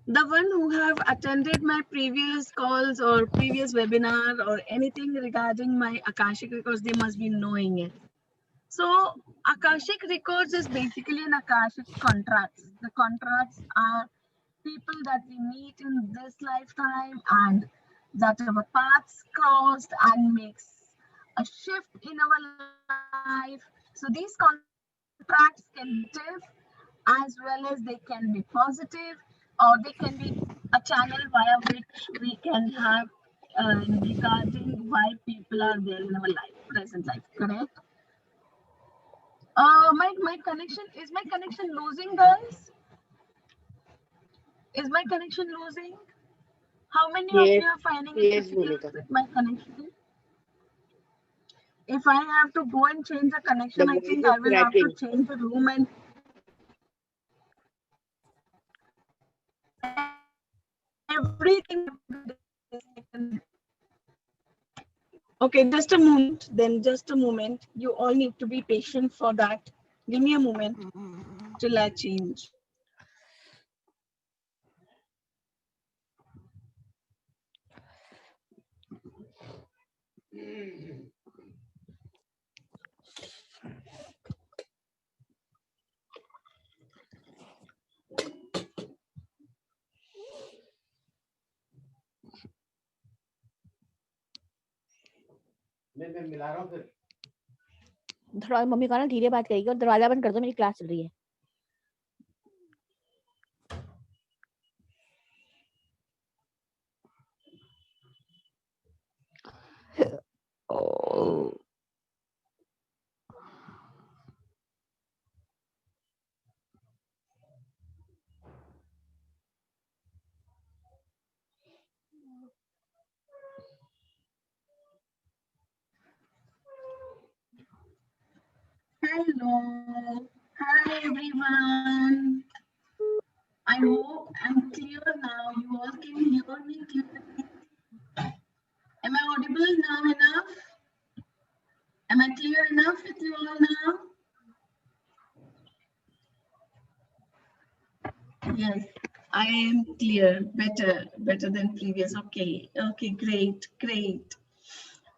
The one who have attended my previous calls or previous webinar or anything regarding my Akashic records, they must be knowing it. So Akashic records is basically an Akashic contracts. The contracts are people that we meet in this lifetime and that our paths crossed and makes a shift in our life. So these contracts can be negative as well as they can be positive, or they can be a channel via which we can have regarding why people are there in our life, present life, correct? My connection, is my connection losing, guys? Is my connection losing? How many of Yes, you are finding it yes, difficult Bhumika. with my connection? If I have to go and change the The connection, I voice think is I will have to cracking. change the room and everything will be disconnected. Okay, just a moment. Then just a moment. You all need to be patient for that. Give me a moment till I change. थोड़ा mummy का ना धीरे बात करेगी और दरवाजा बंद कर दो, मेरी क्लास चल रही है। Oh. Hello. Hi everyone. I hope I'm clear now. You all can hear me clearly. Am I audible now enough? Am I clear enough with you all now? Yes, I am clear. Better than previous. Okay, okay, great, great.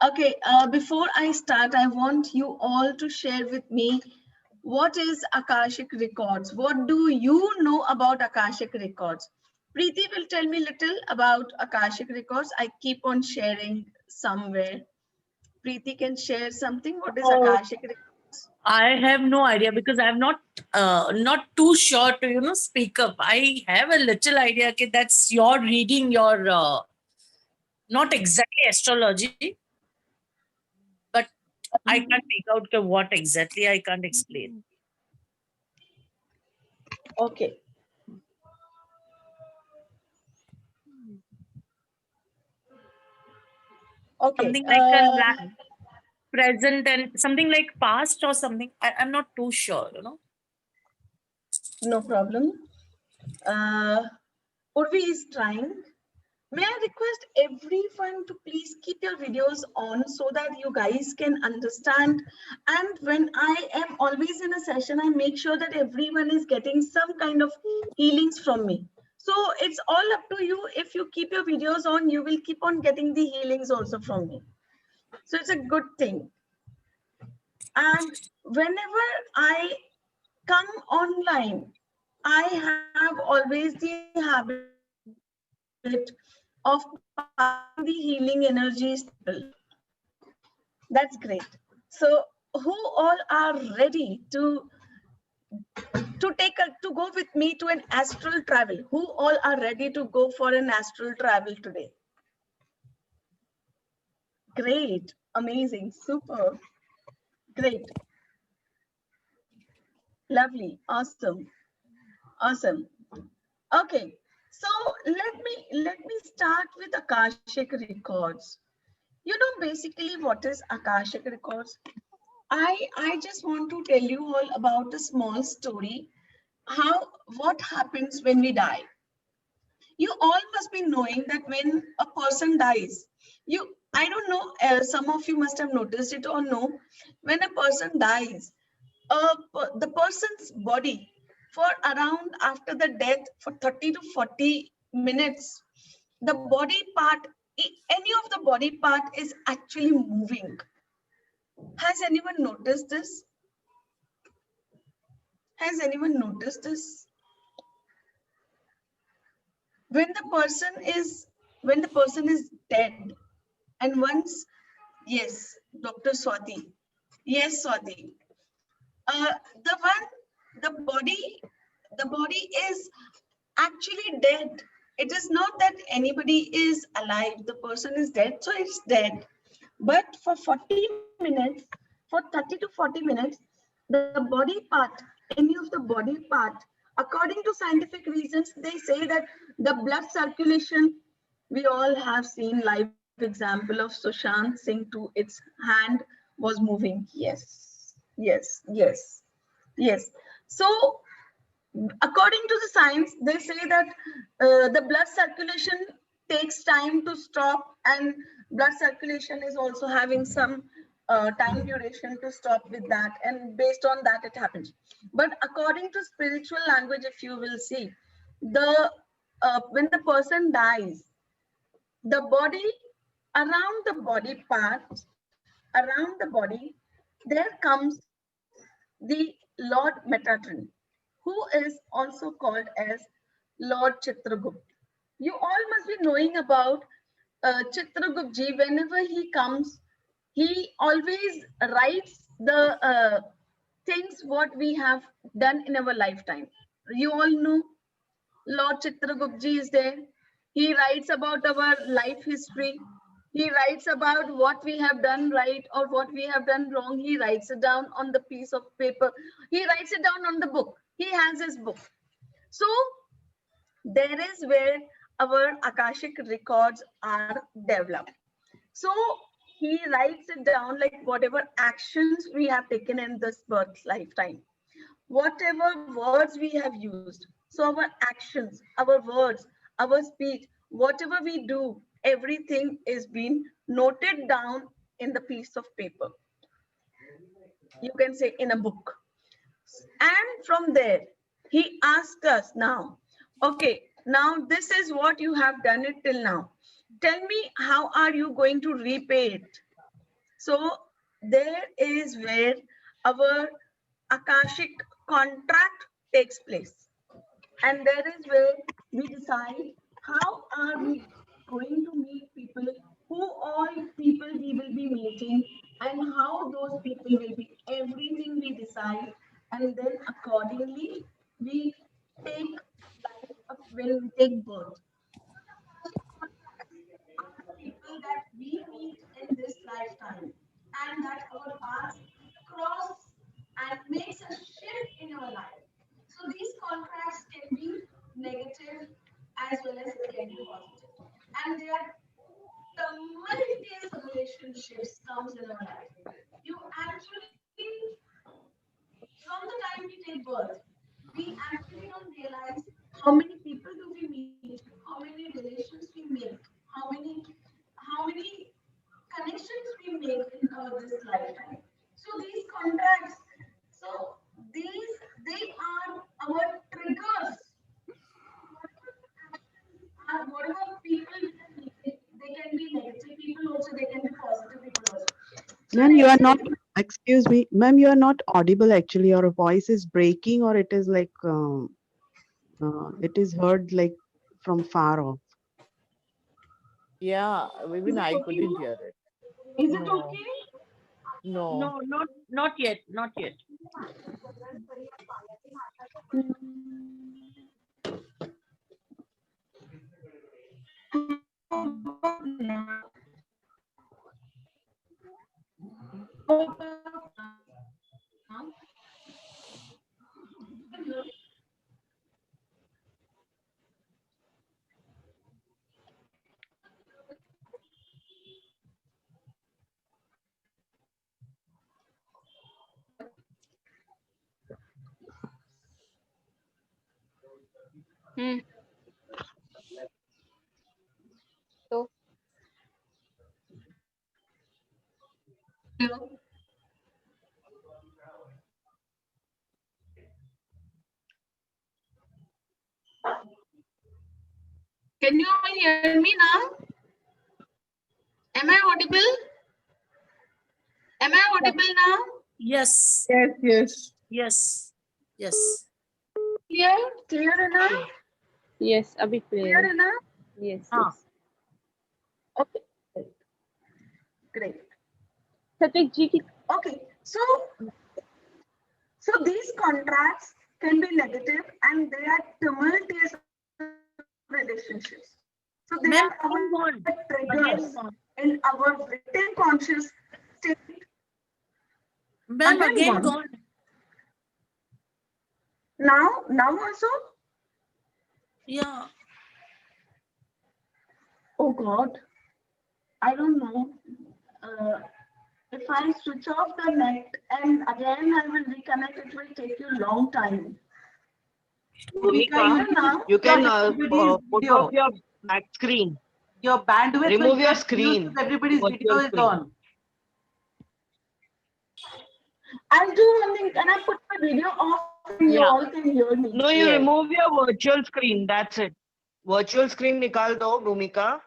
Okay, before I start, I want you all to share with me what is Akashic Records. What do you know about Akashic Records? Preeti will tell me little about Akashic Records. I keep on sharing somewhere. Preeti can share something. What is Akashic Records? I have no idea because I'm not too sure to speak up. I have a little idea. Okay, that's your reading your not exactly astrology, but I can't make out what exactly. I can't explain. Okay. Okay. Something like a present and something like past or something. I'm not too sure. No problem. Urvi is trying. May I request everyone to please keep your videos on so that you guys can understand. And when I am always in a session, I make sure that everyone is getting some kind of healings from me. So it's all up to you. If you keep your videos on, you will keep on getting the healings also from me. So it's a good thing. And whenever I come online, I have always the habit of passing the healing energies to people. That's great. So who all are ready to go with me to an astral travel? Who all are ready to go for an astral travel today? Great, amazing, super, great, lovely, awesome, awesome. Okay, so let me start with Akashic Records. You know basically what is Akashic Records? I just want to tell you all about a small story. What happens when we die? You all must be knowing that when a person dies, I don't know, some of you must have noticed it or no. When a person dies, the person's body for around after the death for 30 to 40 minutes, the body part, any of the body part is actually moving. Has anyone noticed this? Has anyone noticed this? When the person is dead, and once, yes, Dr. Swati, yes, Swati, the one, the body is actually dead. It is not that anybody is alive. The person is dead, so it's dead. But for 40 minutes, for 30 to 40 minutes, the body part, any of the body part, according to scientific reasons, they say that the blood circulation, we all have seen live example of Sushant Singh to its hand was moving. Yes, yes, yes, yes. So according to the science, they say that the blood circulation takes time to stop, and blood circulation is also having some time duration to stop with that, and based on that it happens. But according to spiritual language, if you will see, the when the person dies, the body, around the body parts, around the body, there comes the Lord Metatron, who is also called as Lord Chitragupt. You all must be knowing about Chitragupt ji. Whenever he comes, he always writes the things what we have done in our lifetime. You all know Lord Chitragupt ji is there. He writes about our life history. He writes about what we have done right or what we have done wrong. He writes it down on the piece of paper. He writes it down on the book. He has his book. So there is where our Akashic records are developed. So he writes it down like whatever actions we have taken in this birth lifetime, whatever words we have used. So our actions, our words, our speech, whatever we do, everything is being noted down in the piece of paper. You can say in a book. And from there, he asked us now, okay, now this is what you have done it till now. Tell me, how are you going to repay it? So there is where our Akashic contract takes place. And there is where we decide how are we going to meet people, who all people we will be meeting, and how those people will be. Everything we decide, and then accordingly we take life up when we take birth. Are the people that we meet in this lifetime, and that our paths cross and makes a shift in our life. So these contracts can be negative as well as it can be positive. And there are the multiple relationships comes in our life. You actually, from the time we take birth, we actually don't realize how many people do we meet, how many relations we make, how many connections we make in this lifetime. So these contracts, so these they are our triggers. Are whatever people they can be negative people also, they can be positive people also. So Ma'am, you let's are say not, excuse me, ma'am, you are not audible actually. Your voice is breaking or it is like, it is heard like from far off. Yeah, even is it I okay couldn't now? hear it. Is it No, okay? no. No, not yet, not yet. Hmm. So Can you all hear me now? Am I audible? Am I audible now? Yes. Yes, yes. Yes. Yes. Clear? Clear enough? Yes, a bit Clear clear. enough? Yes, Ah. yes. Okay. Great. Satvik ji ki Okay. So these contracts can be negative and they are tumultuous relationships. So they Ma'am, are again our gone. triggers Again gone. in our victim conscious state. Ma'am, again gone. gone. Now also? Yeah. Oh God, I don't know. If I switch off the net and again I will reconnect, it will take you long time. Bhumika, Now, you can everybody's put video. off your back screen. Your bandwidth Remove will your get screen. reduced if everybody's Virtual video is screen. on. I'll do one thing. Can I put my video off and you Yeah. all can hear me? No, you Yes. remove your virtual screen. That's it. Virtual screen निकाल दो, Bhumika.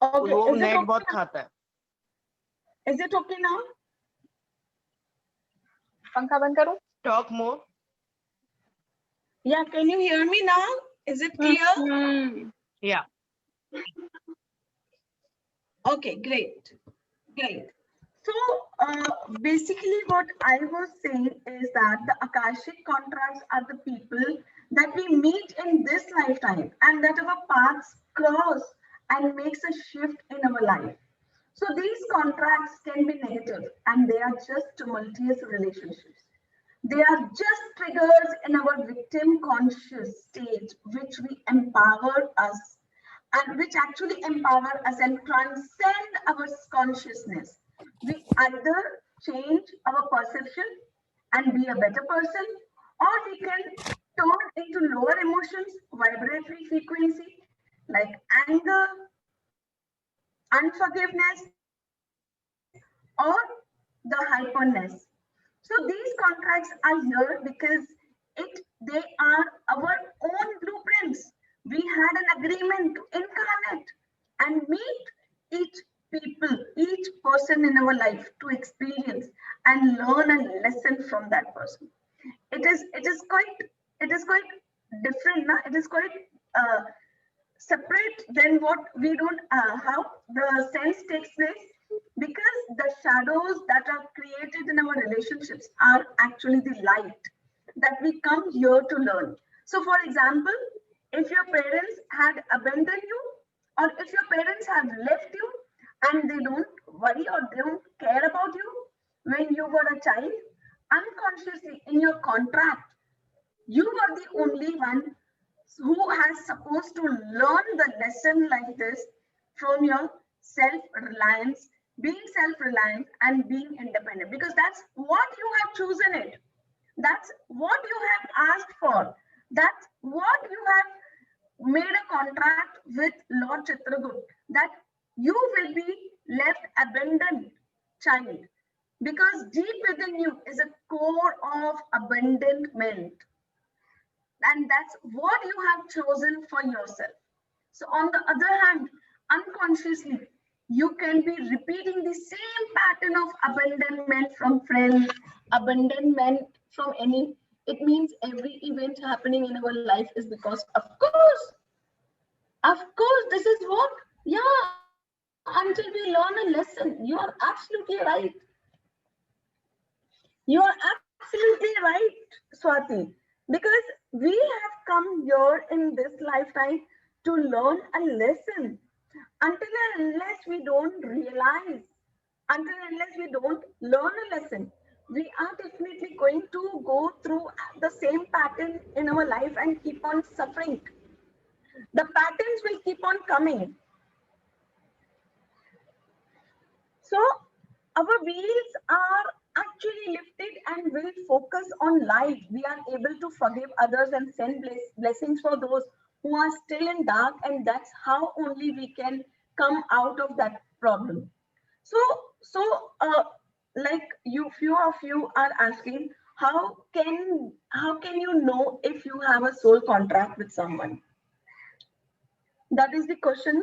Okay, वो is it net okay? बहुत खाता है. Is it okay now? पंखा बंद करो. Talk more. Yeah, can you hear me now? Is it clear? Yeah. Okay, great. So basically what I was saying is that the Akashic contracts are the people that we meet in this lifetime and that our paths cross and makes a shift in our life. So these contracts can be negative and they are just tumultuous relationships. They are just triggers in our victim conscious state, which we empower us and which actually empower us and transcend our consciousness. We either change our perception and be a better person, or we can turn into lower emotions, vibratory frequency like anger, unforgiveness, or the hyperness. So these contracts are here because they are our own blueprints. We had an agreement to incarnate and meet each each person in our life to experience and learn a lesson from that person. It is quite different, na? It is quite uh, separate than what we don't how the sense takes place, because the shadows that are created in our relationships are actually the light that we come here to learn. So for example, if your parents had abandoned you, or if your parents have left you and they don't worry or they don't care about you when you were a child, unconsciously in your contract you were the only one who has supposed to learn the lesson like this from your self-reliance, being self-reliant and being independent, because that's what you have chosen it. That's what you have asked for. That's what you have made a contract with Lord Chitragut, that you will be left abandoned child, because deep within you is a core of abandonment, and that's what you have chosen for yourself. So on the other hand, unconsciously, you can be repeating the same pattern of abandonment from friends, abandonment from any. It means every event happening in our life is because, of course, this is what, yeah, until we learn a lesson. You are absolutely right. You are absolutely right, Swati, because we have come here in this lifetime to learn a lesson. Until and unless we don't realize, until and unless we don't learn a lesson, we are definitely going to go through the same pattern in our life and keep on suffering. The patterns will keep on coming. So our wheels are actually lifted and will focus on light. We are able to forgive others and send blessings for those who are still in dark, and that's how only we can come out of that problem. So like few of you are asking, how can you know if you have a soul contract with someone? That is the question,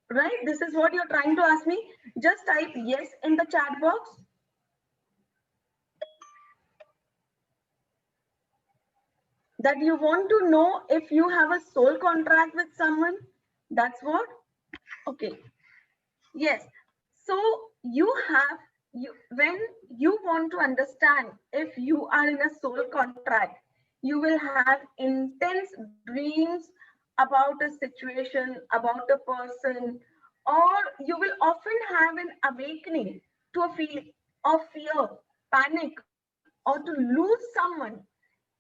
right? This is what you're trying to ask me. Just type yes in the chat box. That you want to know if you have a soul contract with someone. That's what? Okay. Yes. So you have, when you want to understand if you are in a soul contract, you will have intense dreams about a situation, about a person, or you will often have an awakening to a feeling of fear, panic, or to lose someone.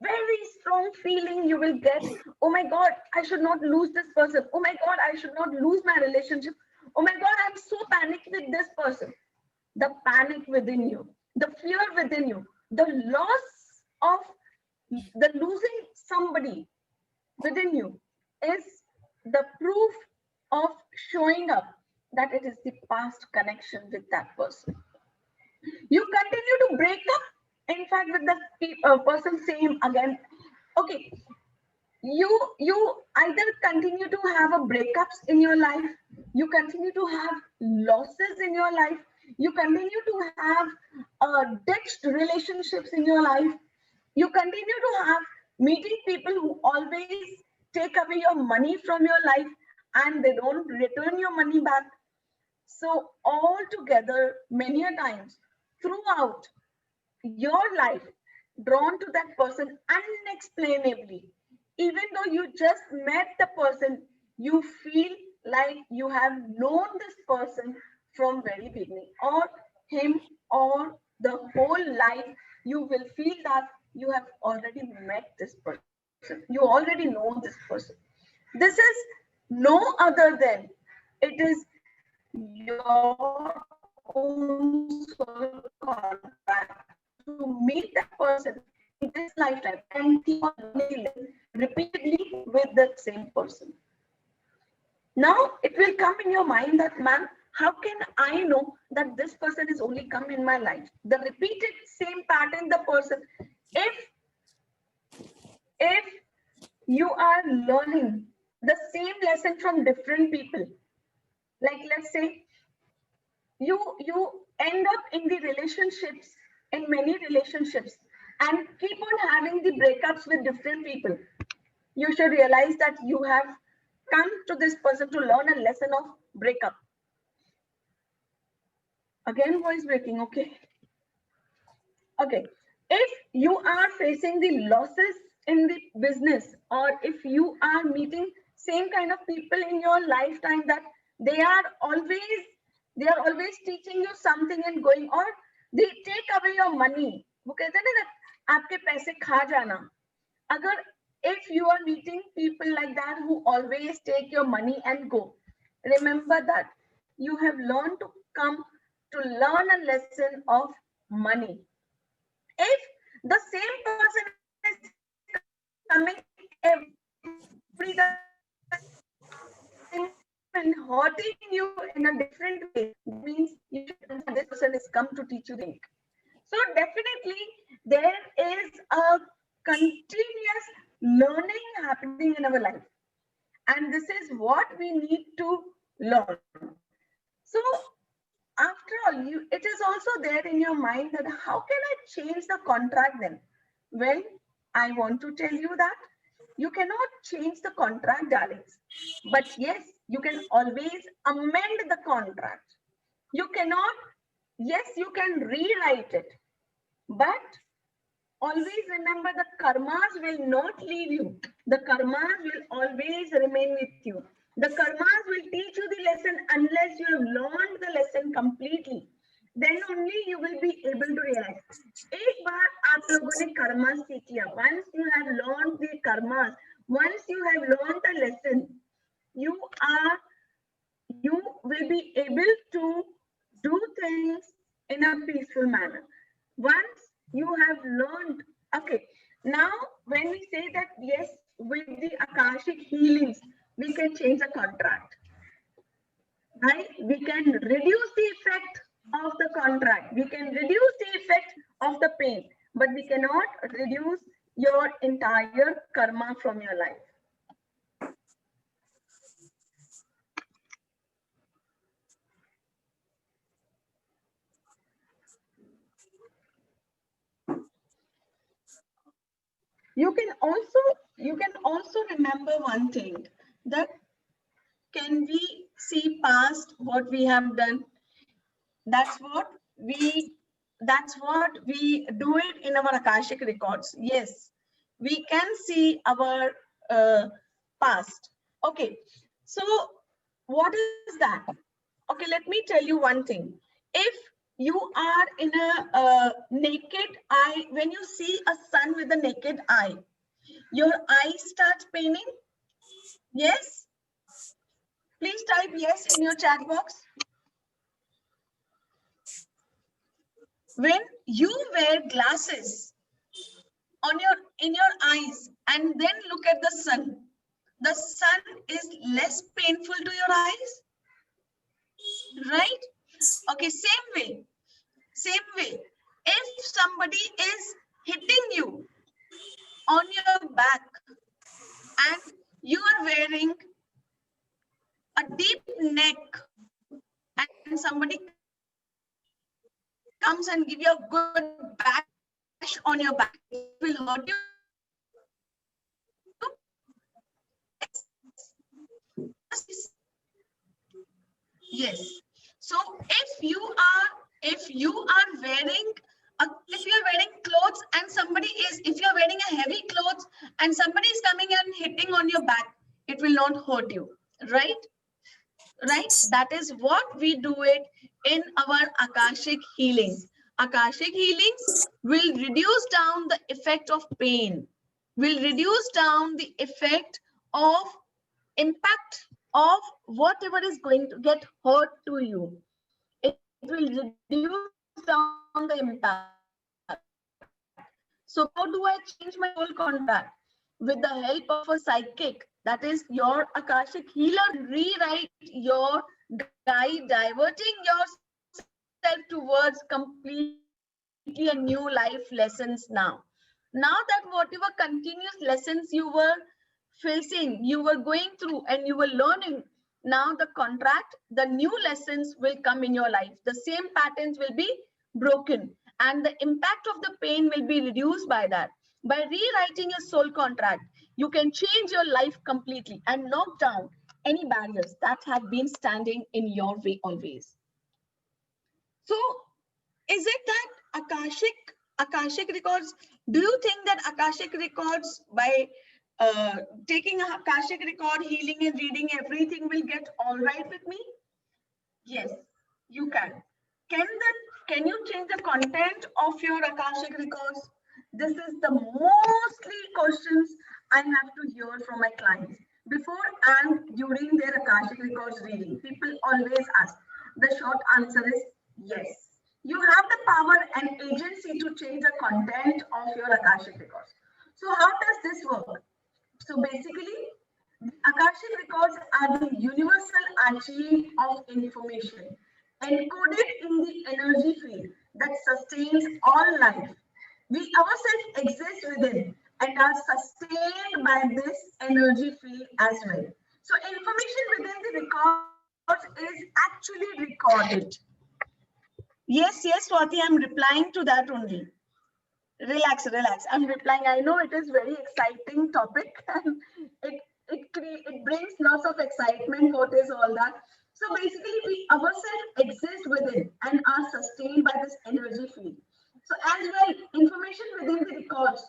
Very strong feeling you will get. Oh my God, I should not lose this person. Oh my God, I should not lose my relationship. Oh my God, I'm so panicked with this person. The panic within you, the fear within you, the loss of the losing somebody within you is the proof of showing up that it is the past connection with that person. You continue to break up, in fact, with the person same again. Okay, you either continue to have a breakups in your life, you continue to have losses in your life, you continue to have ditched relationships in your life, you continue to have meeting people who always take away your money from your life and they don't return your money back. So all together, many a times throughout your life, drawn to that person unexplainably, even though you just met the person, you feel like you have known this person from very beginning, or him, or the whole life. You will feel that you have already met this person, you already know this person. This is no other than, it is your own soul contract to meet that person in this lifetime and keep on learning repeatedly with the same person. Now it will come in your mind that, man, how can I know that this person is only come in my life? The repeated same pattern, the person. If you are learning the same lesson from different people, like let's say you end up in the relationships, in many relationships, and keep on having the breakups with different people, you should realize that you have come to this person to learn a lesson of breakup. Again, voice breaking. Okay. If you are facing the losses in the business, or if you are meeting same kind of people in your lifetime that they are always teaching you something and going, or they take away your money, वो कहते हैं ना आपके पैसे खा जाना. अगर if you are meeting people like that who always take your money and go, remember that you have learned to come to learn a lesson of money. If the same person is coming every time and hurting you in a different way, that means you should understand this person has come to teach you the thing. So definitely there is a continuous learning happening in our life, and this is what we need to learn. So after all, it is also there in your mind that how can I change the contract then? Well, I want to tell you that you cannot change the contract, darlings. But yes, you can always amend the contract. You cannot, yes, you can rewrite it. But always remember, the karmas will not leave you. The karmas will always remain with you. The karmas will teach you the lesson unless you have learned the lesson completely. Then only you will be able to realize. एक बार आप लोगों ने karma सीख लिया. Once you have learned the karmas, once you have learned the lesson, you will be able to do things in a peaceful manner. Once you have learned, okay, now when we say that yes, with the Akashic healings, we can change the contract, right? We can reduce the effect of the contract, we can reduce the effect of the pain, but we cannot reduce your entire karma from your life. You can also remember one thing, that can we see past what we have done? That's what we do it in our Akashic records. Yes, we can see our past. Okay, so what is that? Okay, let me tell you one thing. If you are in a naked eye, when you see a sun with a naked eye, your eye starts paining. Yes, please type yes in your chat box. When you wear glasses on in your eyes and then look at the sun is less painful to your eyes, right? Okay, same way, if somebody is hitting you on your back and you are wearing a deep neck and somebody comes and give you a good bash on your back, it will hurt you. Yes. So if you are wearing clothes and if you are wearing a heavy clothes and somebody is coming and hitting on your back, it will not hurt you, right? Right? That is what we do it in our Akashic healings. Akashic healings will reduce down the effect of pain, will reduce down the effect of impact of whatever is going to get hurt to you. It will reduce down the impact. So how do I change my soul contract? With the help of a psychic, that is your Akashic healer, rewrite your guide, diverting yourself towards completely a new life lessons now. Now that whatever continuous lessons you were facing, you were going through and you were learning, now the contract, the new lessons will come in your life. The same patterns will be broken and the impact of the pain will be reduced by that. By rewriting your soul contract, you can change your life completely and knock down any barriers that have been standing in your way always. So is it that Akashic records, do you think that Akashic records, by taking a Akashic record, healing and reading everything, will get all right with me? Yes, you can. Can you change the content of your Akashic records? This is the mostly questions I have to hear from my clients before and during their Akashic records reading. People always ask. The short answer is yes. You have the power and agency to change the content of your Akashic records. So how does this work? So basically, Akashic records are the universal archive of information encoded in the energy field that sustains all life. We ourselves exist within and are sustained by this energy field as well. So information within the records is actually recorded. Yes, Swati, I'm replying to that only. Relax. I'm replying. I know it is very exciting topic and it brings lots of excitement. What is all that? So basically, we ourselves exist within and are sustained by this energy field. So as well, information within the records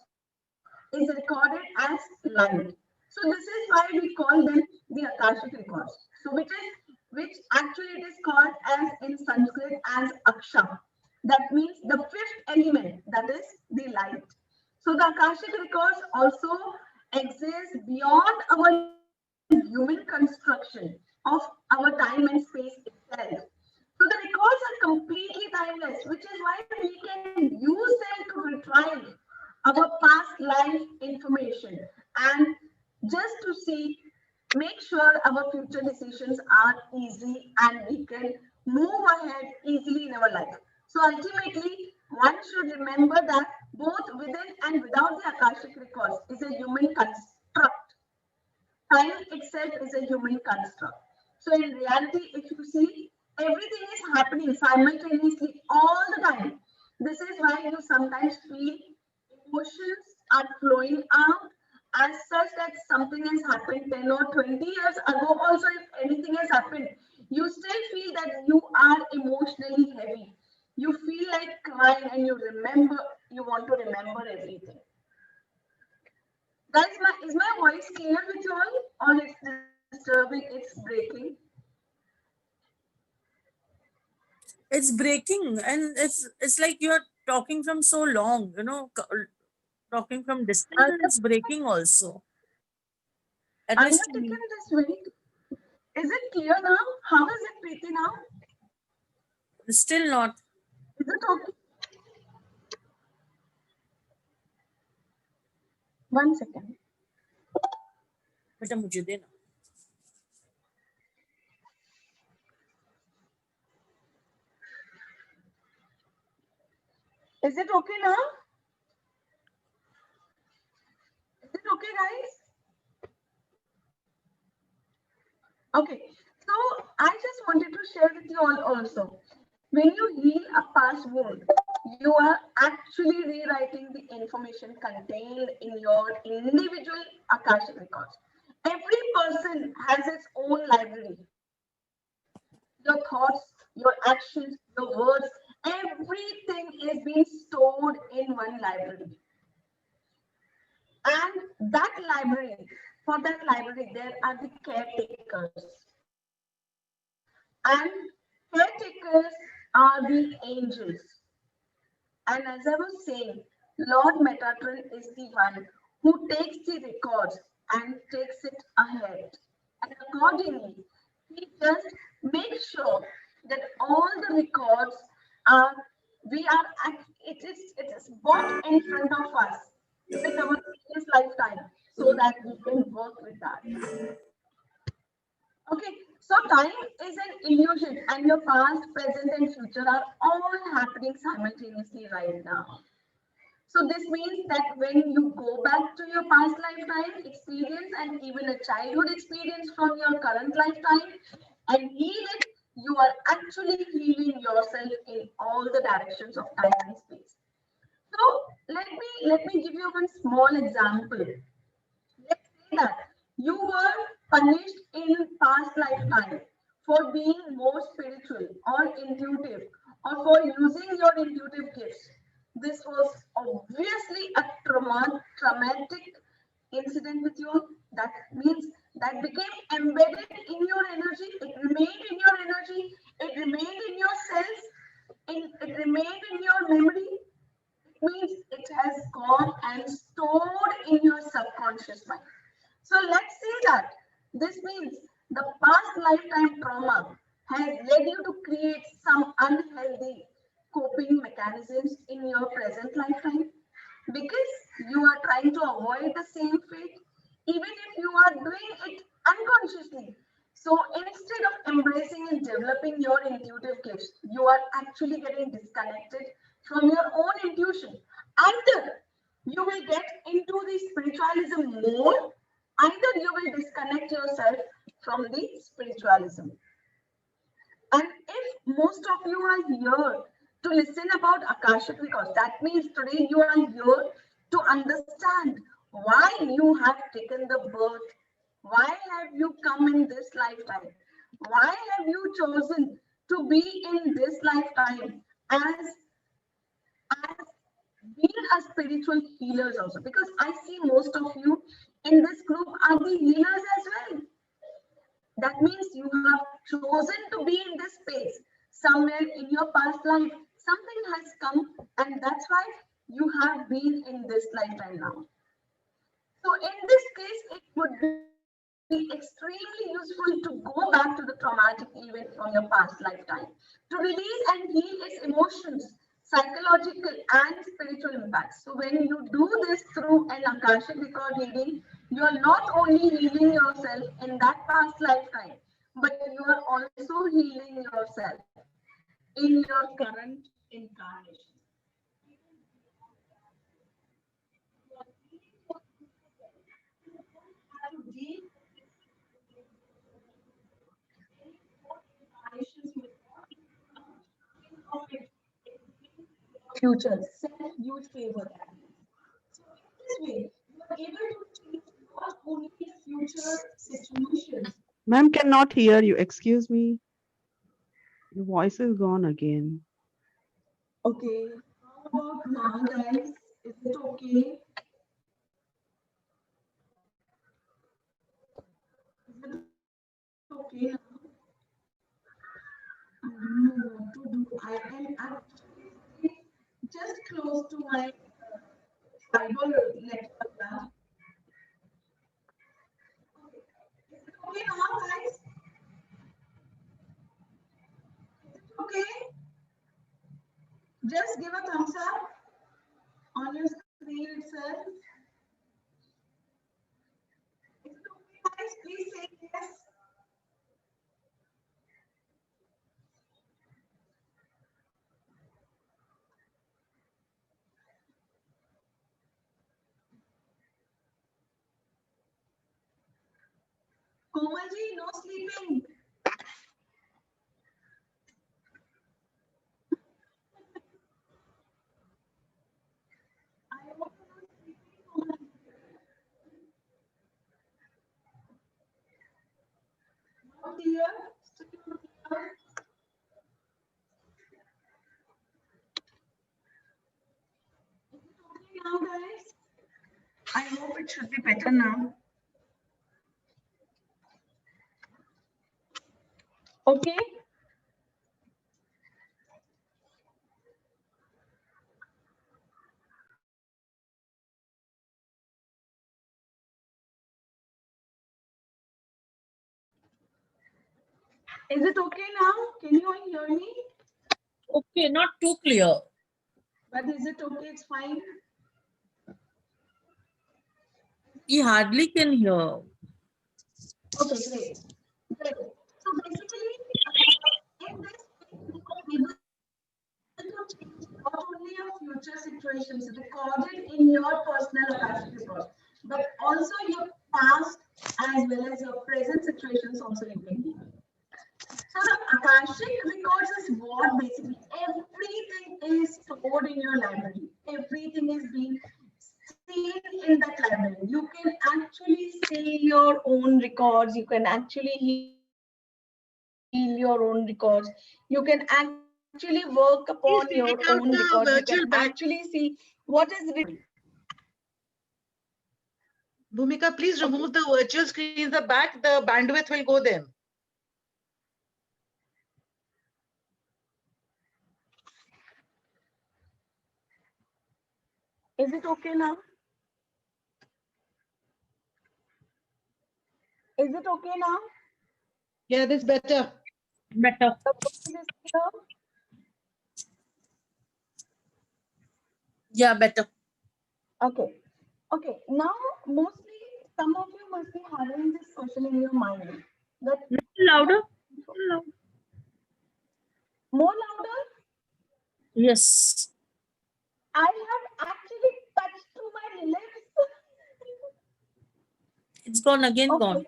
is recorded as light. So this is why we call them the Akashic records. So which actually it is called as in Sanskrit as Aksha. That means the fifth element, that is the light. So the Akashic records also exist beyond our human construction of our time and space itself. So the records are completely timeless, which is why we can use them to retrieve our past life information and just to see, make sure our future decisions are easy and we can move ahead easily in our life. So ultimately, one should remember that both within and without the Akashic records is a human construct. Time itself is a human construct. So in reality, if you see, everything is happening simultaneously all the time. This is why you sometimes feel emotions are flowing out as such that something has happened 10 or 20 years ago. Also, if anything has happened, you still feel that you are emotionally heavy. You feel like crying and you want to remember everything. Guys, is my voice clear with you all, or it's disturbing, it's breaking? It's breaking, and it's like you're talking from so long, talking from distance, and it's breaking also. At I have least to taken me. this very. Is it clear now? How is it, Preeti, now? Still not. Is it okay? One second. बेटा मुझे देना. Is it okay now? Is it okay, guys? Okay. So I just wanted to share with you all also. When you heal a past wound, you are actually rewriting the information contained in your individual Akashic records. Every person has its own library. Your thoughts, your actions, your words, everything is being stored in one library. And that library, for that library, there are the caretakers. And caretakers are the angels. And as I was saying, Lord Metatron is the one who takes the records and takes it ahead. And accordingly, he just makes sure that all the records are, it is brought in front of us with our previous lifetime so that we can work with that. Okay, so time is an illusion, and your past, present, and future are all happening simultaneously right now. So this means that when you go back to your past lifetime experience and even a childhood experience from your current lifetime and heal it, you are actually healing yourself in all the directions of time and space. So let me give you one small example. Let's say that you were punished in past lifetime for being more spiritual or intuitive or for using your intuitive gifts. This was obviously a traumatic incident with you. That means that became embedded in your energy. It remained in your energy. It remained in your cells. It remained in your memory. It means it has gone and stored in your subconscious mind. So let's say that this means the past lifetime trauma has led you to create some unhealthy coping mechanisms in your present lifetime because you are trying to avoid the same fate, even if you are doing it unconsciously. So instead of embracing and developing your intuitive gifts, you are actually getting disconnected from your own intuition. Either you will get into the spiritualism more, either you will disconnect yourself from the spiritualism. And if most of you are here to listen about Akashic records, that means today you are here to understand why you have taken the birth, why have you come in this lifetime, why have you chosen to be in this lifetime as being a spiritual healers also, because I see most of you in this group are the healers as well. That means you have chosen to be in this space somewhere in your past life. Something has come, and that's why you have been in this lifetime now. So, in this case, it would be extremely useful to go back to the traumatic event from your past lifetime to release and heal its emotions, psychological and spiritual impacts. So, when you do this through an Akashic record reading, you are not only healing yourself in that past lifetime, but you are also healing yourself in your current incarnation. Future self-huge favor. So in this way, you are able to change not only future situations. Ma'am cannot hear you. Excuse me. Your voice is gone again. Okay. How about now, guys? Is it okay? Is it okay now? I don't know what to do. I am actually just close to my tribal network now. Okay now, guys? Okay? Just give a thumbs up on your screen itself. Is it okay, guys? Please say yes. Komalji, no sleeping. I hope you're not sleeping, Komalji. Not clear? Still not clear? Is it okay now, guys? I hope it should be better now. Okay? Is it okay now? Can you all hear me? Okay, not too clear. But is it okay? It's fine. He hardly can hear. Okay, great. Great. So basically, in this, you are able to change not only your future situations recorded in your personal Akashic record, but also your past as well as your present situations also you can do. So the Akashic records is what basically everything is stored in your library. Everything is being seen in that library. You can actually see your own records. You can actually heal your own records. You can actually work upon your own records. You can actually see what is written. Bhumika, please remove the virtual screen in the back. The bandwidth will go there. Is it okay now? Is it okay now? Yeah, this better. Better. The voice is clear? Yeah, better. Okay. Okay. Now, mostly some of you must be having this question in your mind. That Little louder. Little louder. more louder, Yes. I have actually touched to my lips. It's gone again, gone. Okay.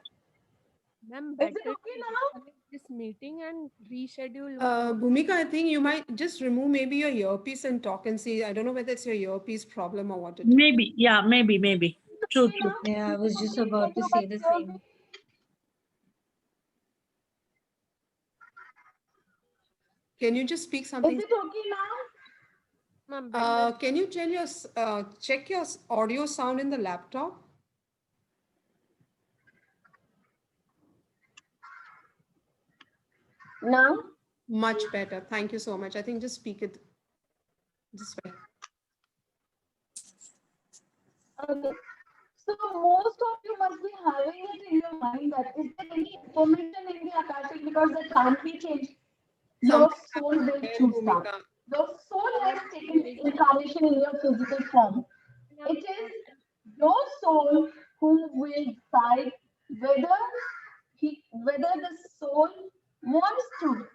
Ma'am, Is it better okay to now? disconnect this meeting and reschedule. Bhumika, I think you might just remove maybe your earpiece and talk and see. I don't know whether it's your earpiece problem or what it is. Maybe. Yeah, maybe. True, Okay true. now? Yeah, I was just Okay, about can to you say guys the hear same. me? Can you just speak Is something? it okay now? Ma'am, better. Can you tell your check your audio sound in the laptop? Now? Much better. Thank you so much. I think just speak it this way. Okay. So most of you must be having it in your mind that is there any information in the Akashic because that can't be changed. Your soul will choose that. Your soul has taken incarnation in your physical form. It is your soul who will decide whether the soul wants to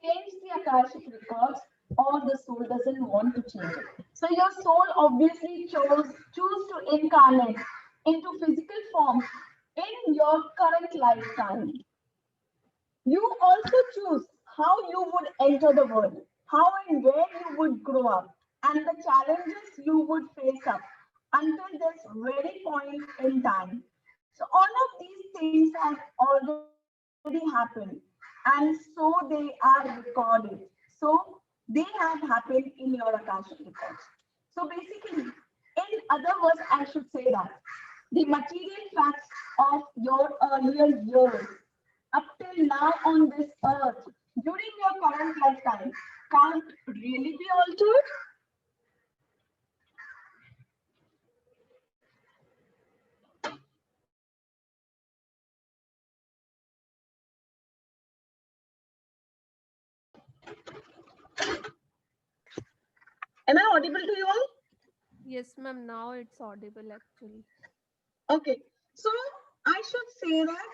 change the Akashic records or the soul doesn't want to change it. So your soul obviously choose to incarnate into physical form in your current lifetime. You also choose how you would enter the world, how and where you would grow up, and the challenges you would face up until this very point in time. So all of these things have already happened, and so they are recorded. So they have happened in your Akashic records. So basically, in other words, I should say that the material facts of your earlier years up till now on this earth during your current lifetime can't really be altered. Am I audible to you all? Yes, ma'am. Now it's audible actually. Okay, so I should say that,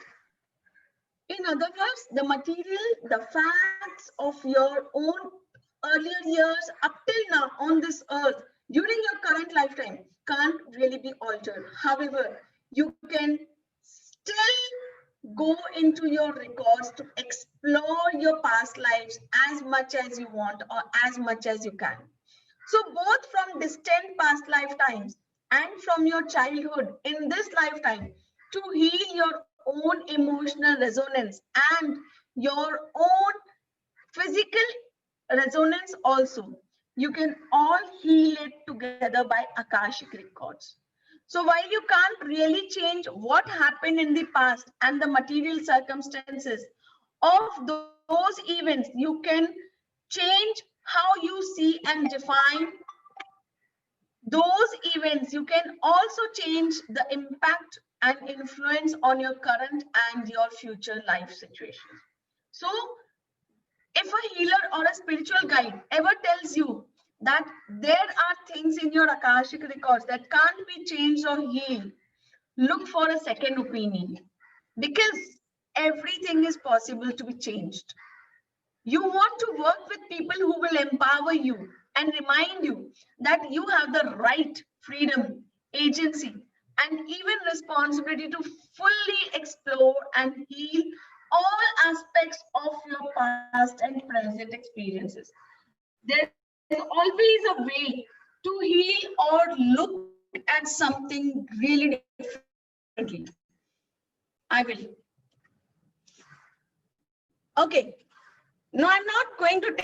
in other words, the material, the facts of your own earlier years up till now on this earth during your current lifetime can't really be altered. However, you can still go into your records to explore your past lives as much as you want or as much as you can. So both from distant past lifetimes and from your childhood in this lifetime, to heal your own emotional resonance and your own physical resonance also, you can all heal it together by Akashic records. So while you can't really change what happened in the past and the material circumstances of those events, you can change how you see and define those events. You can also change the impact and influence on your current and your future life situation. So if a healer or a spiritual guide ever tells you that there are things in your Akashic records that can't be changed or healed, look for a second opinion, because everything is possible to be changed. You want to work with people who will empower you and remind you that you have the right, freedom, agency, and even responsibility to fully explore and heal all aspects of your past and present experiences. There's always a way to heal or look at something really differently. I will. Okay. No, I'm not going to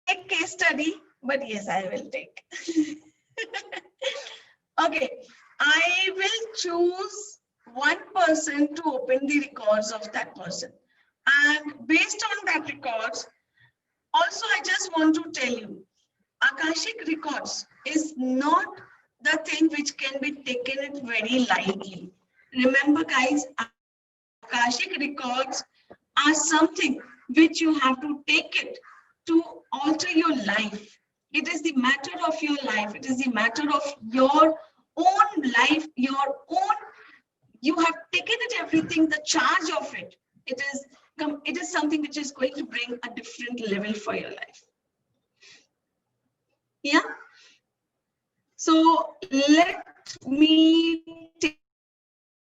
take case study, but yes, I will take. Okay, I will choose one person to open the records of that person. And based on that records, also I just want to tell you, Akashic records is not the thing which can be taken it very lightly. Remember guys, Akashic records are something which you have to take it to alter your life. It is the matter of your life. It is the matter of your own life, your own, you have taken it everything, the charge of it. It is something which is going to bring a different level for your life. Yeah. So let me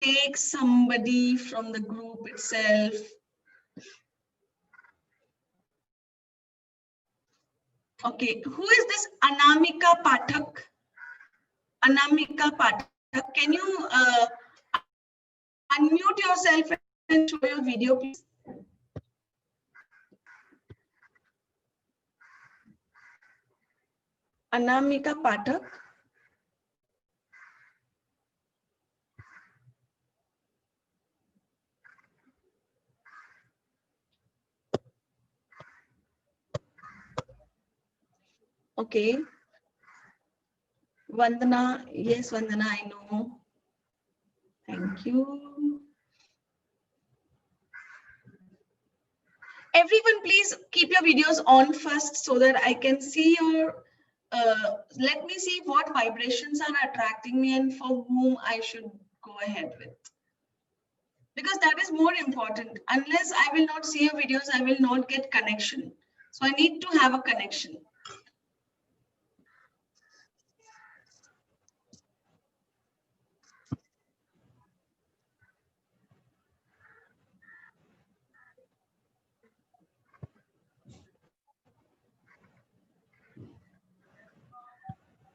take somebody from the group itself. Okay, who is this Anamika Pathak? Anamika Pathak, can you unmute yourself and show your video, please? Anamika Pathak. Okay. Vandana, yes, Vandana, I know. Thank you. Everyone, please keep your videos on first so that I can see your, let me see what vibrations are attracting me and for whom I should go ahead with. Because that is more important. Unless I will not see your videos, I will not get connection. So I need to have a connection.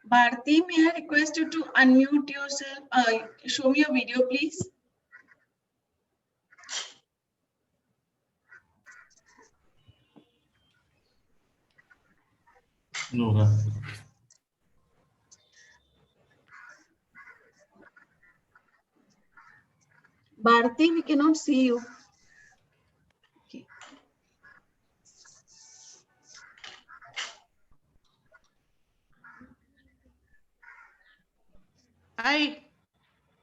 Bharti, may I request you to unmute yourself? Show me your video, please. No. Bharti, we cannot see you. Okay. Hi.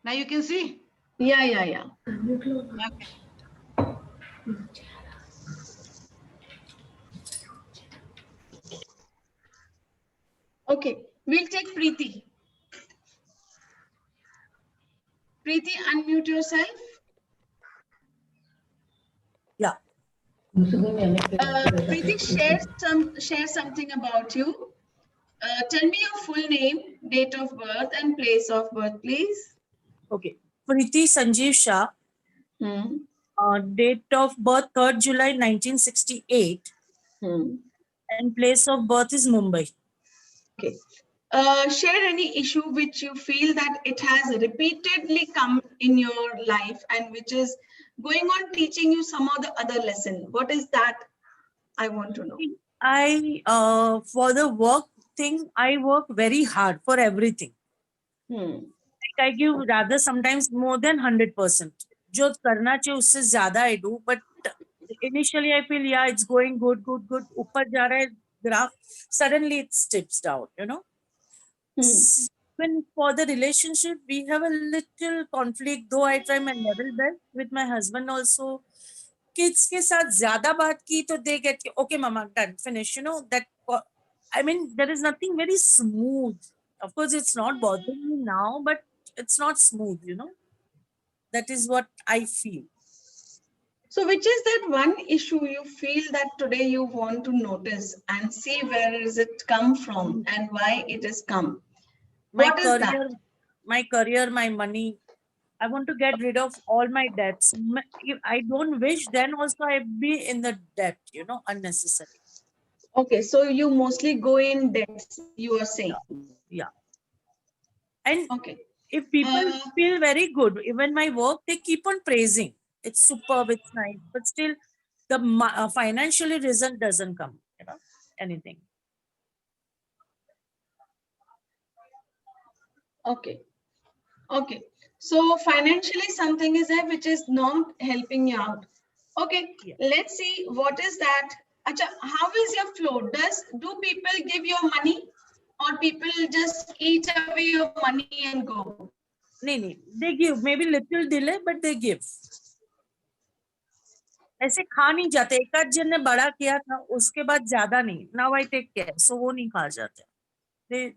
Now you can see. Yeah. Okay. Okay, we'll take Preeti. Preeti, unmute yourself. Yeah. Preeti, share something about you. Tell me your full name, date of birth, and place of birth, please. Okay. Preeti Sanjeev Shah. Date of birth 3rd July 1968. And place of birth is Mumbai. Okay. Share any issue which you feel that it has repeatedly come in your life and which is going on teaching you some of the other lesson. What is that? I want to know. For the work thing, I work very hard for everything. Like I give rather sometimes more than 100%. जो करना चाहिए उससे ज़्यादा I do, but initially I feel yeah it's going good. ऊपर जा रहा है graph. Suddenly it steps down. You know. Even for the relationship, we have a little conflict. Though I try my level best with my husband also. Kids के साथ ज़्यादा बात की तो they get okay mama done finish. You know that. I mean there is nothing very smooth. Of course it's not bothering me now, but it's not smooth. You know. That is what I feel. So which is that one issue you feel that today you want to notice and see where is it come from and why it has come? What is that? My career, my money. I want to get rid of all my debts. If I don't wish, then also I be in the debt, you know, unnecessary. Okay, so you mostly go in debts, you are saying. Yeah. And okay, if people feel very good, even my work, they keep on praising. It's superb, it's nice, but still the financially result doesn't come, you know, anything. Okay. So financially something is there which is not helping you out. Okay, let's see what is that. Acha, how is your flow? Do people give you money or people just eat away your money and go? No, they give maybe little delay, but they give. ऐसे खा नहीं जाते एक आध जन ने बड़ा किया था उसके बाद ज्यादा नहीं now I take care so वो नहीं खा जाते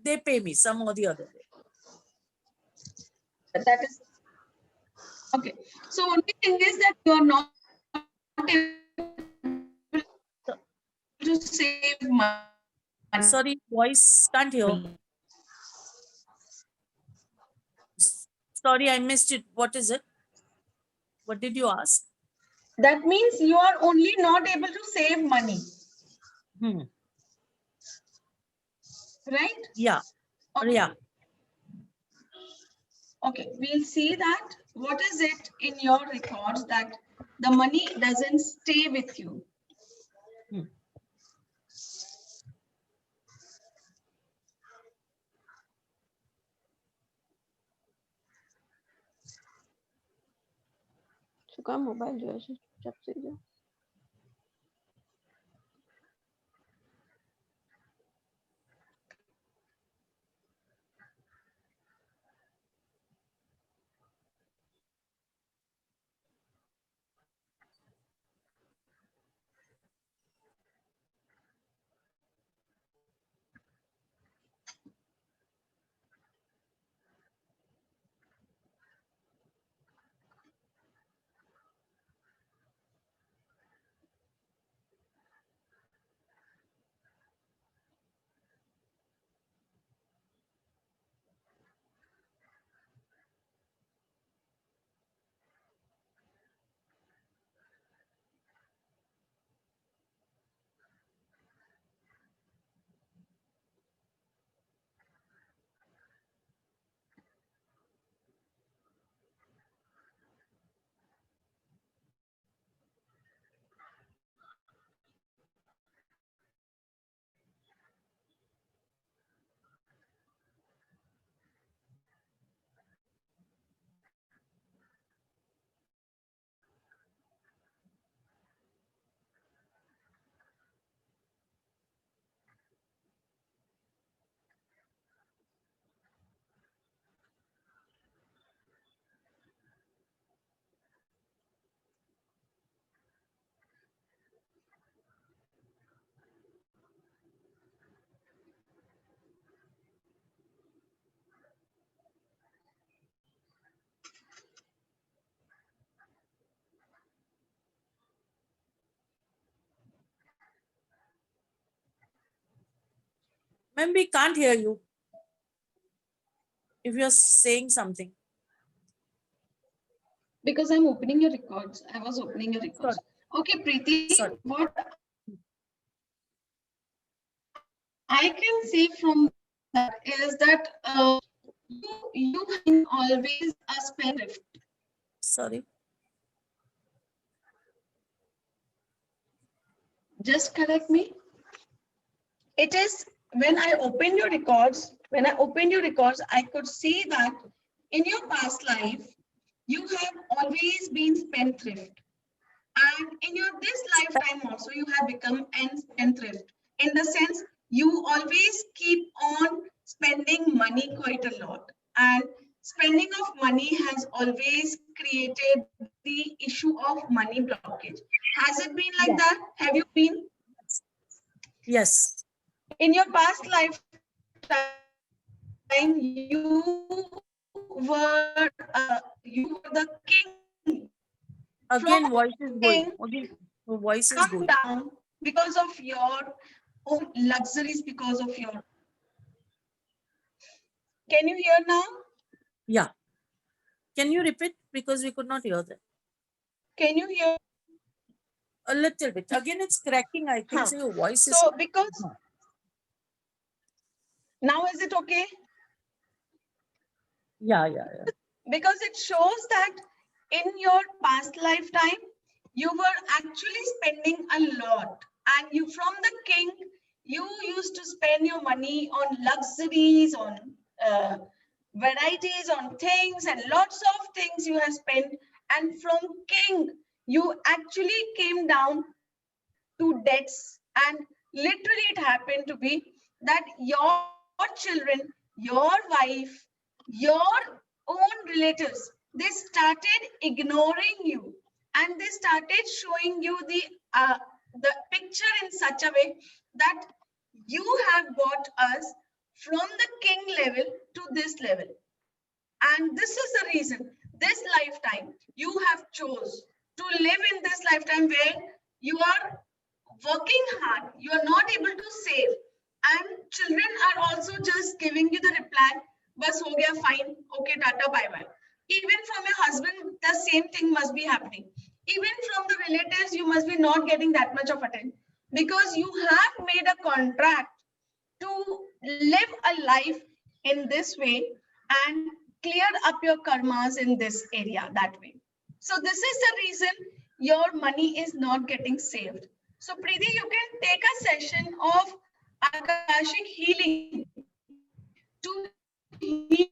they pay me some or the other way. That is okay. So only thing is that you are not able to save money. Sorry, voice can't hear. Sorry, I missed it. What is it? What did you ask? That means you are only not able to save money. Right? Yeah. Okay. Yeah. Okay, we'll see that. What is it in your records that the money doesn't stay with you? चुका mobile जो है चुपचाप से जो Ma'am, we can't hear you if you're saying something. Because I'm opening your records. I was opening your records. Sorry. Okay, Preeti, Sorry. what I can say from that is that you have been always a spendthrift. Sorry. Just correct me. It is when I opened your records, I could see that in your past life, you have always been spendthrift. And in your this lifetime also, you have become an spendthrift. In the sense, you always keep on spending money quite a lot. And spending of money has always created the issue of money blockage. Has it been like Yeah. that? Have you been? Yes. In your past lifetime, you were the king. Again, voice is going. King, Again, your voice is come going. down because of your own luxuries, because of your. Can you hear now? Yeah. Can you repeat? Because we could not hear that. Can you hear? A little bit. Again, it's cracking. I think so. Your voice is. So because now is it okay? Yeah. Because it shows that in your past lifetime, you were actually spending a lot. And you, from the king, you used to spend your money on luxuries, on varieties, on things, and lots of things you have spent. And from king, you actually came down to debts. And literally, it happened to be that your children, your wife, your own relatives, they started ignoring you, and they started showing you the picture in such a way that you have brought us from the king level to this level. And this is the reason this lifetime you have chose to live in this lifetime where you are working hard, you are not able to save, and children are also just giving you the reply, bas ho gaya, fine, okay, tata, bye bye. Even from your husband, the same thing must be happening. Even from the relatives, you must be not getting that much of attention because you have made a contract to live a life in this way and clear up your karmas in this area that way. So this is the reason your money is not getting saved. So Preeti, you can take a session of Akashic healing to heal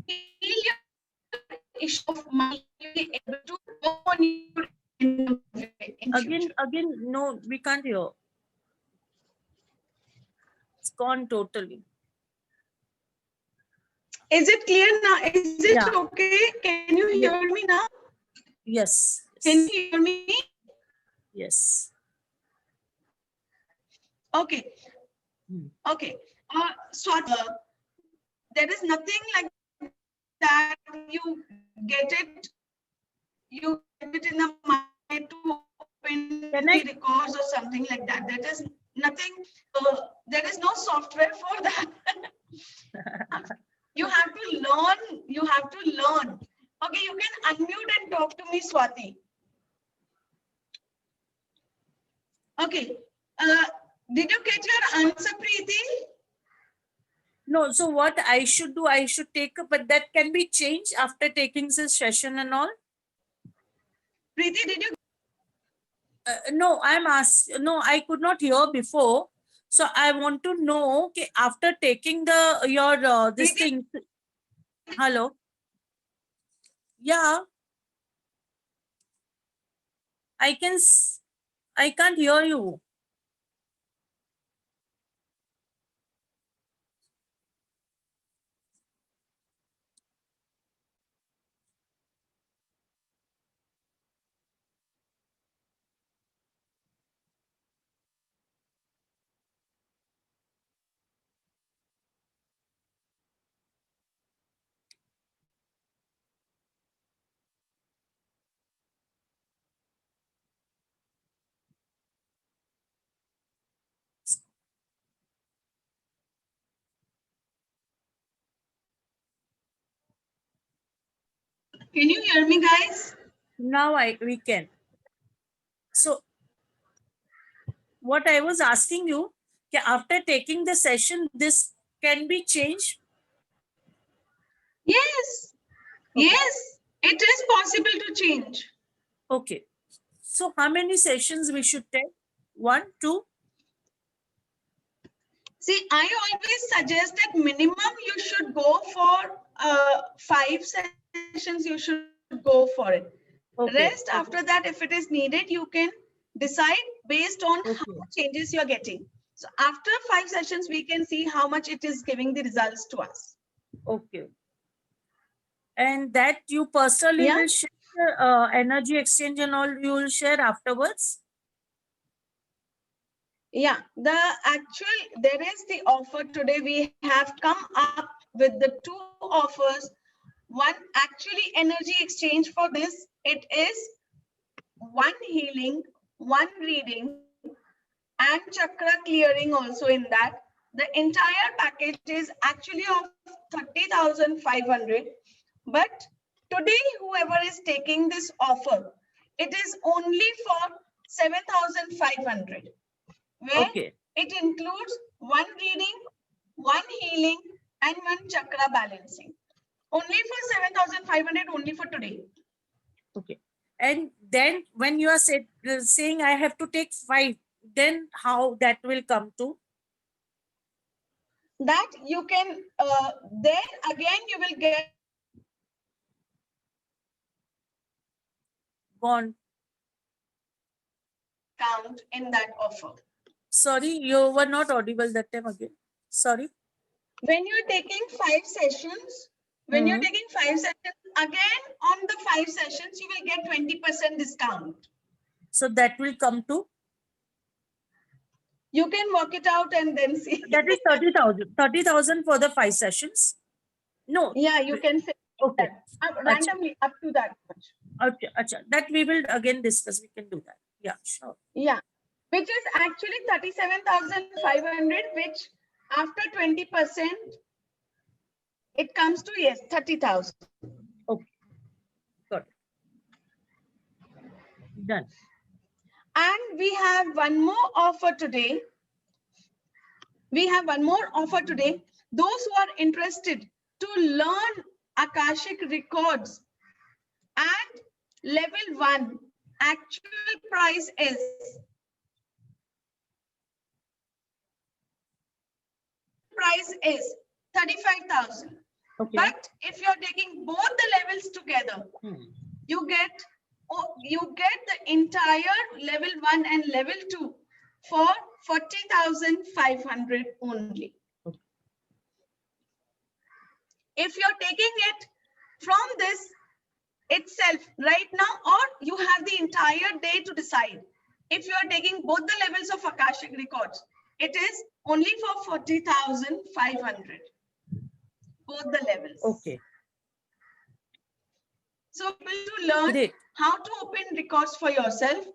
your issue of money. You'll be able to work on you in future. Again, no, we can't hear. It's gone totally. Is it clear now? Is it Yeah. okay? Can you hear me now? Yes. Can you hear me? Yes. Okay. Okay. Swati, there is nothing like that. You get it. You get it in the mind to open the records or something like that. That is nothing. There is no software for that. You have to learn. You have to learn. Okay, you can unmute and talk to me, Swati. Okay. Did you get your answer, Preeti? No, so what I should do, I should take, but that can be changed after taking this session and all. Preeti, did you? No, I'm asked. No, I could not hear before. So I want to know, okay, after taking your this Preeti? thing. Hello. Yeah. I can't hear you. Can you hear me, guys? Now we can. So what I was asking you, after taking the session, this can be changed? Yes. Okay. Yes, it is possible to change. Okay. So how many sessions we should take? 1, 2? See, I always suggest that minimum you should go for 5 sessions, you should go for it. Okay. Rest after that, if it is needed, you can decide based on how Okay. changes you're getting. So after 5 sessions, we can see how much it is giving the results to us. Okay. And that you personally Yeah. will share energy exchange and all you will share afterwards? Yeah, there is the offer today. We have come up with the 2 offers. One actually energy exchange for this. It is 1 healing, 1 reading, and chakra clearing also in that. The entire package is actually of 30,500. But today, whoever is taking this offer, it is only for 7,500. Where Okay. it includes 1 reading, 1 healing, and 1 chakra balancing. Only for 7,500, only for today. Okay. And then when you are saying I have to take 5, then how that will come to? That you can, there again, you will get Gone. count in that offer. Sorry, you were not audible that time again. Sorry. When you're taking 5 sessions, again on the 5 sessions, you will get 20% discount. So that will come to? You can work it out and then see. That is 30,000. 30,000 for the 5 sessions? No. Yeah, you can say Okay. that randomly up to that much. Okay. Acha. That we will again discuss. We can do that. Yeah, sure. Yeah, which is actually 37,500, which after 20%, it comes to, yes, 30,000. Okay. Got it. Done. And we have one more offer today. Those who are interested to learn Akashic records and level 1, actual price is 35,000. Okay. But if you're taking both the levels together, you get the entire level 1 and level 2 for 40,500 only. Okay. If you're taking it from this itself right now, or you have the entire day to decide. If you are taking both the levels of Akashic records, it is only for 40,500. Both the levels. Okay. So to learn Great. how to open records for yourself.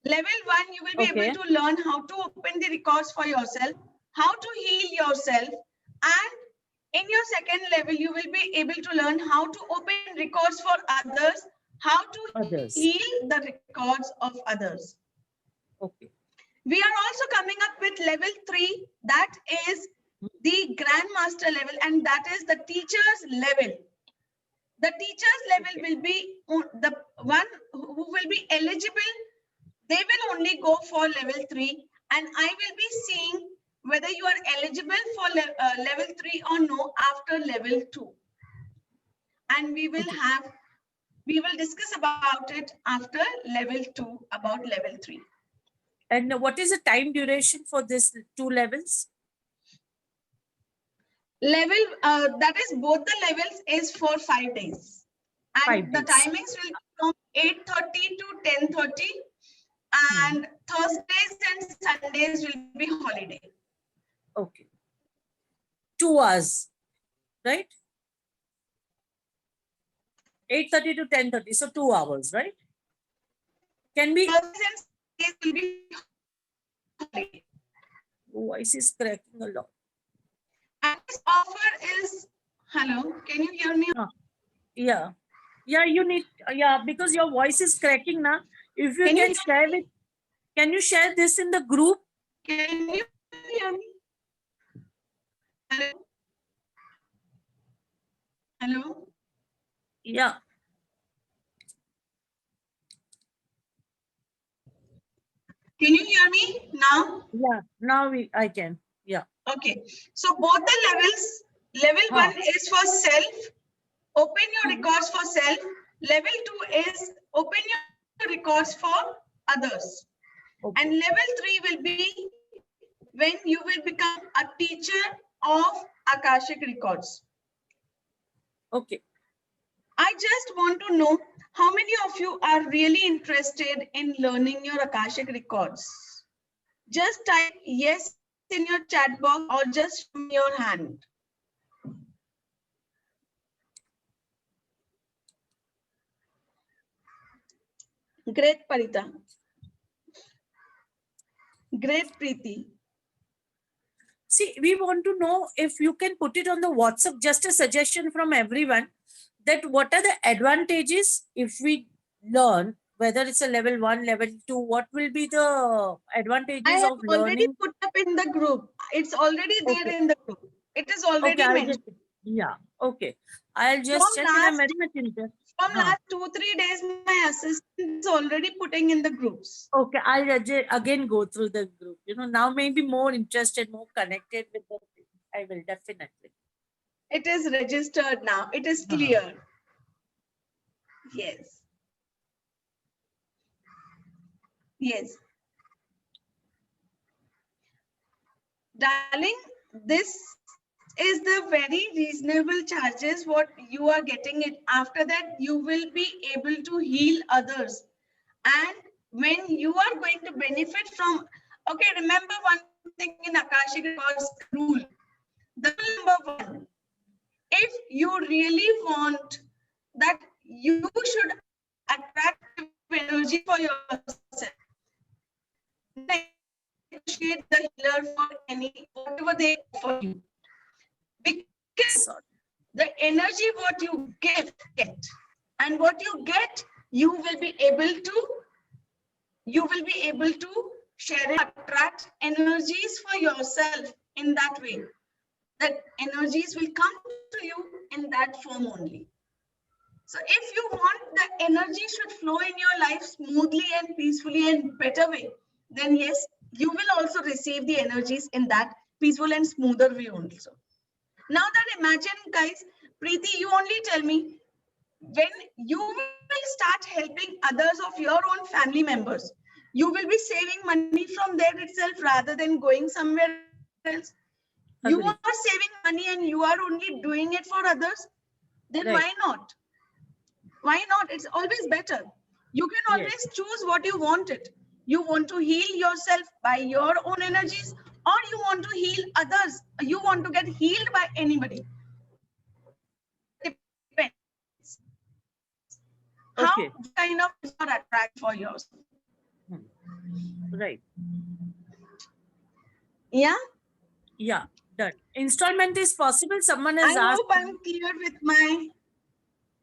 Level 1, you will be Okay. able to learn how to open the records for yourself, how to heal yourself, and in your second level, you will be able to learn how to open records for others, how to Others. heal the records of others. Okay. We are also coming up with level 3, that is the Grandmaster level, and that is the teacher's level. The teacher's level will be the one who will be eligible. They will only go for level 3, and I will be seeing whether you are eligible for level 3 or no after level 2. And we will discuss about it after level 2, about level 3. And what is the time duration for this 2 levels? Level, that is both the levels is for 5 days. And 5 the days. timings will be from 8:30 to 10:30. And Thursdays and Sundays will be holiday. Okay. 2 hours, right? 8:30 to 10:30, so 2 hours, right? Can we? Thursdays and Sundays will be holiday. Voice is cracking a lot. And this offer is, hello, can you hear me? Yeah, you need, yeah, because your voice is cracking now. If you Can you can share with, can you share this in the group? Can you hear me? Hello? Hello? Yeah, Can you hear me now? yeah, now I can. Yeah. Okay. So both the levels, level Huh. 1 is for self. Open your records for self. Level 2 is open your records for others. Okay. And level 3 will be when you will become a teacher of Akashic records. Okay. I just want to know how many of you are really interested in learning your Akashic records. Just type yes in your chat box or just show me your hand. Great, Parita. Great, Preeti. See, we want to know if you can put it on the WhatsApp, just a suggestion from everyone, that what are the advantages if we learn, whether it's a level 1, level 2, what will be the I advantages have of already learning? put up in the group. It's already there Okay. in the group. It is Okay, already I'll mentioned. just, yeah, okay. I'll just check and I'm very much interested. From Huh. last 2-3 days, my assistant is already putting in the groups. Okay, I'll again go through the group. You know, now maybe more interested, more connected with the thing. I will definitely. It is registered now. It is clear. Yes. Yes. Darling, this is the very reasonable charges what you are getting it. After that, you will be able to heal others. And when you are going to benefit from, okay, remember one thing in Akashic Records rule. The number 1, if you really want that you should attract energy for yourself, negotiate the healer for any whatever they offer you, because Sorry. the energy what you get and what you get, you will be able to share it, attract energies for yourself in that way. That energies will come to you in that form only. So if you want the energy should flow in your life smoothly and peacefully and better way, then yes, you will also receive the energies in that peaceful and smoother way also. Now that imagine, guys, Preeti, you only tell me, when you will start helping others of your own family members, you will be saving money from there itself rather than going somewhere else. You Agree. are saving money and you are only doing it for others. Then Right. why not? Why not? It's always better. You can always Yes. choose what you want it. You want to heal yourself by your own energies, or you want to heal others. You want to get healed by anybody. Depends. How Okay. kind of is your attract for yourself. Right. Yeah. Yeah. Done. Installment is possible. Someone I has asked. hope I'm clear with my.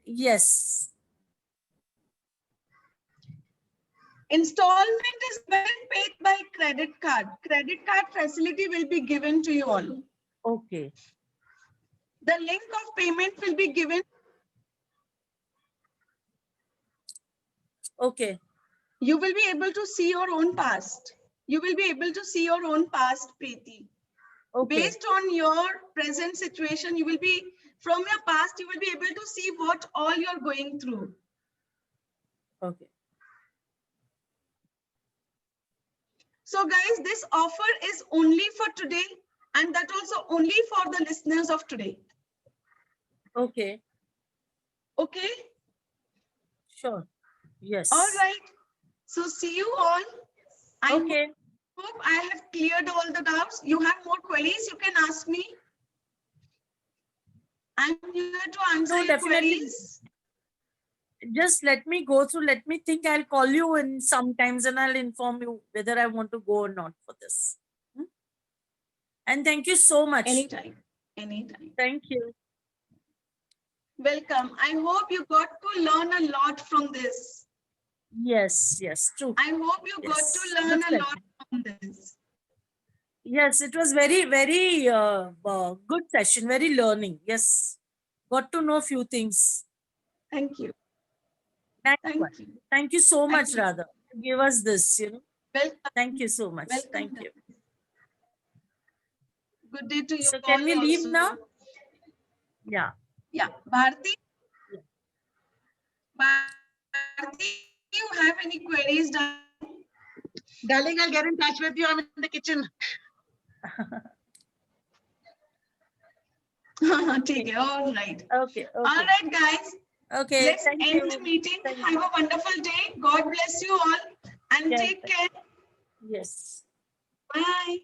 Yes. Installment is when paid by credit card. Credit card facility will be given to you all. Okay. The link of payment will be given. Okay. You will be able to see your own past. You will be able to see your own past, Preeti. Okay. Based on your present situation, you will be, from your past, you will be able to see what all you're going through. Okay. So guys, this offer is only for today, and that also only for the listeners of today. Okay. Okay. Sure. Yes. All right. So see you all. I Okay. hope I have cleared all the doubts. You have more queries, you can ask me. I'm here to answer No, your definitely. queries. Just let me go through. Let me think. I'll call you in sometimes and I'll inform you whether I want to go or not for this. And thank you so much. Anytime. Anytime. Thank you. Welcome. I hope you got to learn a lot from this. Yes, yes, true. I hope you got Yes, to learn looks a like lot it. from this. Yes, it was very, very good session, very learning. Yes, got to know few things. Thank you. Thank you. Thank you. Thank you so Thank much, you. Radha, to give us this, Welcome. Thank you so much. Welcome. Thank you. Good day to you So all can we leave also. now? Yeah. Yeah. Bharti? Bharti, you have any queries, darling? Darling, I'll get in touch with you. I'm in the kitchen. Okay. All right. Okay. All Okay. right, guys. Okay. Let's Thank end you. the meeting. Thank Have a wonderful day. God bless you all and Yes. take care. Yes. Bye.